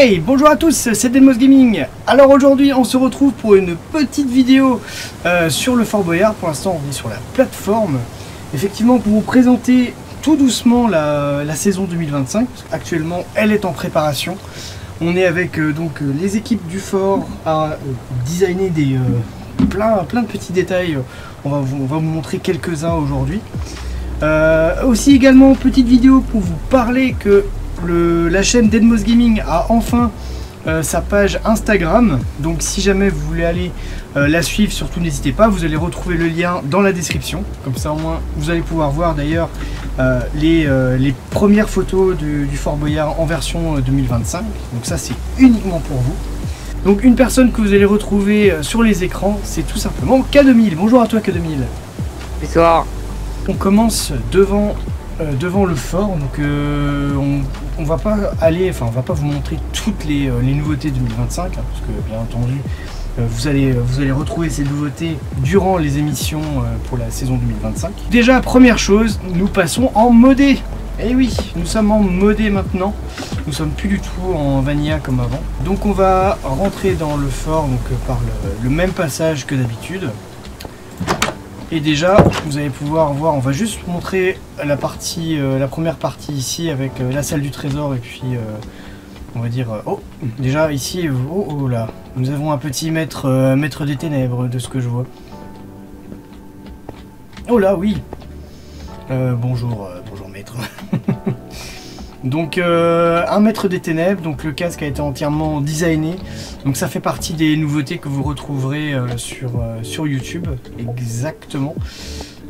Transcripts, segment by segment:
Hey, bonjour à tous, c'est Deadmau5 Gaming. Alors aujourd'hui on se retrouve pour une petite vidéo sur le Fort Boyard. Pour l'instant on est sur la plateforme. Effectivement pour vous présenter tout doucement la saison 2025. Actuellement elle est en préparation. On est avec les équipes du fort à designer plein de petits détails. On va vous montrer quelques-uns aujourd'hui. Aussi également petite vidéo pour vous parler que la chaîne Deadmau5 Gaming a enfin sa page Instagram. Donc si jamais vous voulez aller la suivre, surtout n'hésitez pas, vous allez retrouver le lien dans la description. Comme ça au moins vous allez pouvoir voir d'ailleurs les premières photos du Fort Boyard en version 2025. Donc ça c'est uniquement pour vous. Donc une personne que vous allez retrouver sur les écrans, c'est tout simplement K2000. Bonjour à toi K2000. Bonsoir. On commence devant le fort, donc on va pas vous montrer toutes les nouveautés 2025, hein, parce que bien entendu vous allez retrouver ces nouveautés durant les émissions pour la saison 2025. Déjà première chose, nous passons en modé. Et oui, nous sommes en modé maintenant, nous sommes plus du tout en vanilla comme avant. Donc on va rentrer dans le fort par le même passage que d'habitude. Et déjà, vous allez pouvoir voir, on va juste montrer la première partie ici avec la salle du trésor et puis on va dire, déjà ici, oh là, nous avons un petit maître des ténèbres de ce que je vois. Oh là, oui. Bonjour maître. Donc un maître des ténèbres, donc le casque a été entièrement designé, donc ça fait partie des nouveautés que vous retrouverez sur YouTube, exactement.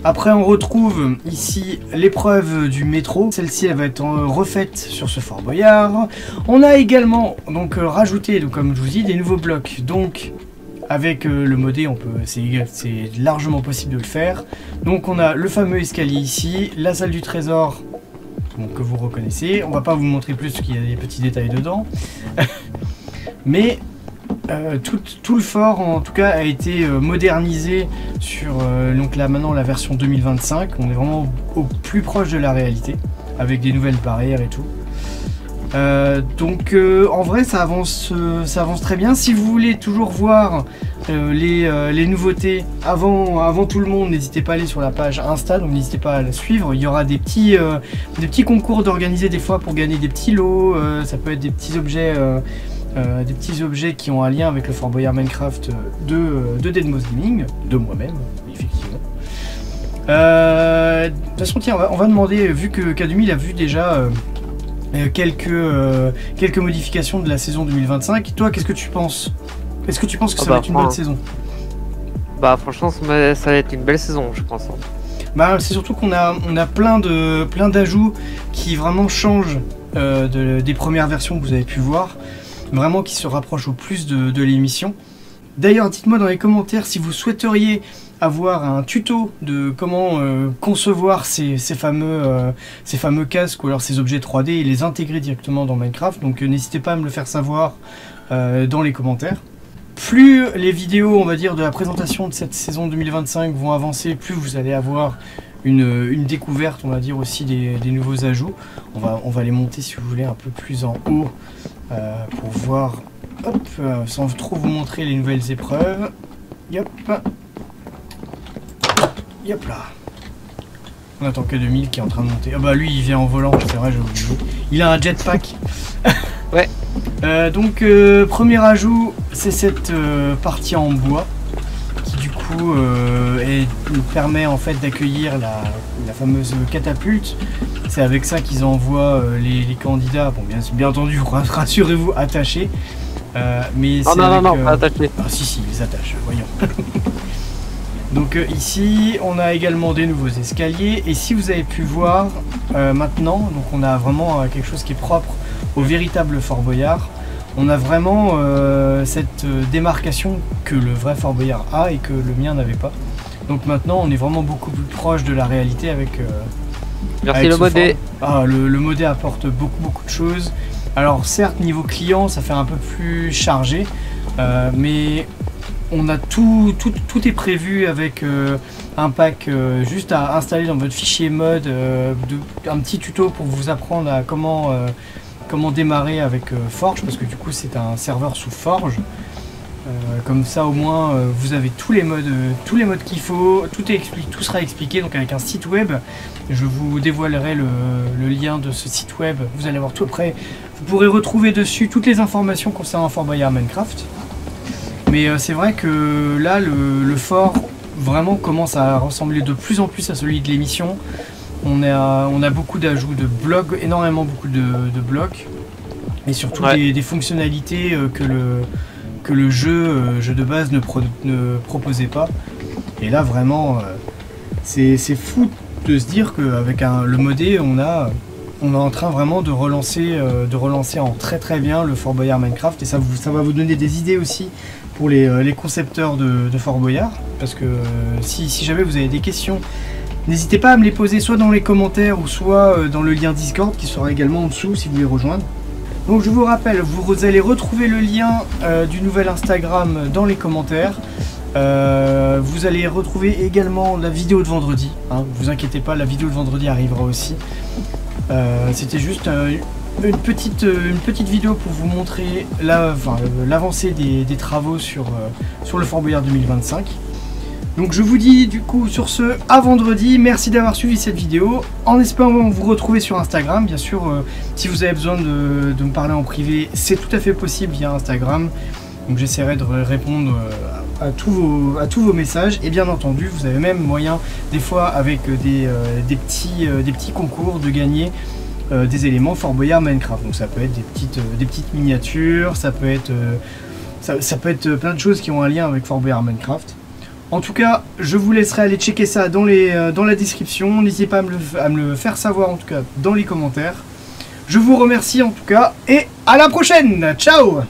Après on retrouve ici l'épreuve du métro, celle-ci elle va être refaite sur ce Fort Boyard. On a également donc rajouté, comme je vous dis, des nouveaux blocs, donc avec le modé c'est largement possible de le faire. Donc on a le fameux escalier ici, la salle du trésor, donc, que vous reconnaissez. On va pas vous montrer plus parce qu'il y a des petits détails dedans. Mais tout le fort en tout cas a été modernisé sur donc là maintenant la version 2025. On est vraiment au plus proche de la réalité avec des nouvelles barrières et tout. En vrai ça avance très bien. Si vous voulez toujours voir les nouveautés avant tout le monde, n'hésitez pas à aller sur la page Insta, donc n'hésitez pas à la suivre. Il y aura des petits concours d'organiser des fois pour gagner des petits lots. Ça peut être des petits objets qui ont un lien avec le Fort Boyard Minecraft de Deadmau5 Gaming, de moi-même effectivement. De toute façon tiens, on va demander, vu que K2000 a vu déjà quelques modifications de la saison 2025. Toi, qu'est-ce que tu penses? Est-ce que tu penses que ça va être une bonne saison? Bah franchement, ça va être une belle saison, je pense. Bah c'est surtout qu'on a plein d'ajouts qui vraiment changent des premières versions que vous avez pu voir, vraiment qui se rapprochent au plus de l'émission. D'ailleurs, dites-moi dans les commentaires si vous souhaiteriez avoir un tuto de comment concevoir ces fameux casques ou alors ces objets 3D et les intégrer directement dans Minecraft. Donc n'hésitez pas à me le faire savoir dans les commentaires. Plus les vidéos, on va dire, de la présentation de cette saison 2025 vont avancer, plus vous allez avoir une découverte, on va dire, aussi des nouveaux ajouts. On va les monter, si vous voulez, un peu plus en haut pour voir, hop, sans trop vous montrer les nouvelles épreuves. Yop. Yop là. On attend K2000 qui est en train de monter. Ah bah lui il vient en volant, c'est vrai, j'ai oublié. Il a un jetpack. Ouais. Premier ajout, c'est cette partie en bois qui du coup nous permet en fait d'accueillir la fameuse catapulte. C'est avec ça qu'ils envoient les candidats. Bon bien entendu, rassurez-vous, attachés. Mais non, pas attachés. Ah si, ils attachent, voyons. Donc ici on a également des nouveaux escaliers et si vous avez pu voir maintenant, donc on a vraiment quelque chose qui est propre au véritable Fort Boyard. On a vraiment cette démarcation que le vrai Fort Boyard a et que le mien n'avait pas. Donc maintenant on est vraiment beaucoup plus proche de la réalité avec merci le modé. Le modé apporte beaucoup de choses. Alors certes niveau client ça fait un peu plus chargé, mais on a tout est prévu avec un pack juste à installer dans votre fichier mode, un petit tuto pour vous apprendre à comment comment démarrer avec Forge, parce que du coup c'est un serveur sous Forge. Comme ça au moins vous avez tous les modes qu'il faut, tout sera expliqué, donc avec un site web. Je vous dévoilerai le lien de ce site web, vous allez voir tout après. Vous pourrez retrouver dessus toutes les informations concernant Fort Boyard Minecraft. Mais c'est vrai que là le fort vraiment commence à ressembler de plus en plus à celui de l'émission. On a beaucoup d'ajouts de blocs, beaucoup de blocs, et surtout des fonctionnalités que le jeu de base ne proposait pas. Et là vraiment c'est fou de se dire qu'avec le modé on est en train vraiment de relancer en très bien le Fort Boyard Minecraft, et ça va vous donner des idées aussi pour les concepteurs de Fort Boyard, parce que si jamais vous avez des questions, n'hésitez pas à me les poser soit dans les commentaires ou soit dans le lien Discord qui sera également en dessous si vous voulez rejoindre. Donc je vous rappelle, vous allez retrouver le lien du nouvel Instagram dans les commentaires. Vous allez retrouver également la vidéo de vendredi, hein, vous inquiétez pas, la vidéo de vendredi arrivera aussi. C'était juste une petite vidéo pour vous montrer l'avancée des travaux sur le Fort Boyard 2025. Donc je vous dis du coup sur ce à vendredi, merci d'avoir suivi cette vidéo, en espérant vous retrouver sur Instagram. Bien sûr, si vous avez besoin de me parler en privé, c'est tout à fait possible via Instagram, donc j'essaierai de répondre à tous vos messages, et bien entendu vous avez même moyen des fois avec des petits concours de gagner des éléments Fort Boyard Minecraft. Donc ça peut être des petites miniatures, ça peut être plein de choses qui ont un lien avec Fort Boyard Minecraft. En tout cas, je vous laisserai aller checker ça dans la description. N'hésitez pas à me le faire savoir en tout cas dans les commentaires. Je vous remercie en tout cas et à la prochaine. Ciao!